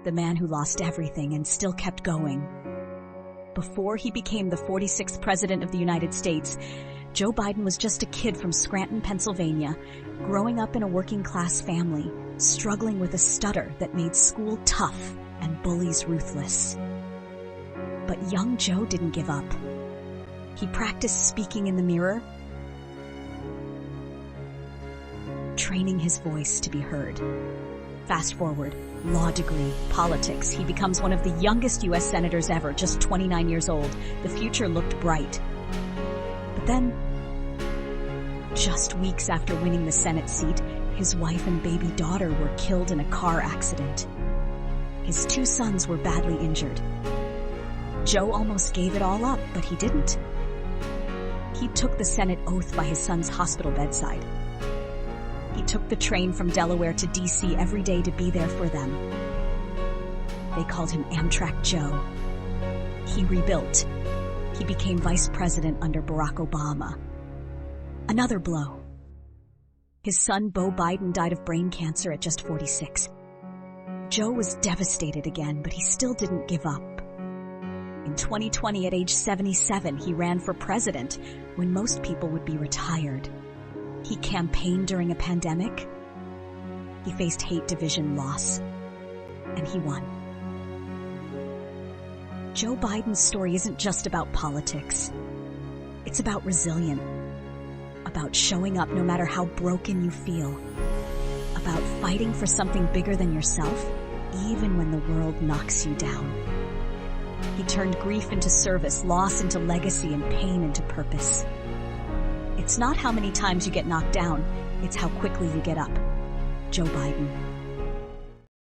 the man who lost everything and still kept going. Before he became the 46th President of the United States, Joe Biden was just a kid from Scranton, Pennsylvania, growing up in a working-class family, struggling with a stutter that made school tough and bullies ruthless. But young Joe didn't give up. He practiced speaking in the mirror, training his voice to be heard. Fast forward, law degree, politics. He becomes one of the youngest U.S. senators ever, just 29 years old. The future looked bright. But then, just weeks after winning the Senate seat, his wife and baby daughter were killed in a car accident. His 2 sons were badly injured. Joe almost gave it all up, but he didn't. He took the Senate oath by his son's hospital bedside. He took the train from Delaware to D.C. every day to be there for them. They called him Amtrak Joe. He rebuilt. He became vice president under Barack Obama. Another blow. His son, Beau Biden, died of brain cancer at just 46. Joe was devastated again, but he still didn't give up. In 2020, at age 77, he ran for president when most people would be retired. He campaigned during a pandemic. He faced hate, division, loss, and he won. Joe Biden's story isn't just about politics. It's about resilience, about showing up no matter how broken you feel, about fighting for something bigger than yourself, even when the world knocks you down. He turned grief into service, loss into legacy, and pain into purpose. It's not how many times you get knocked down, it's how quickly you get up. Joe Biden.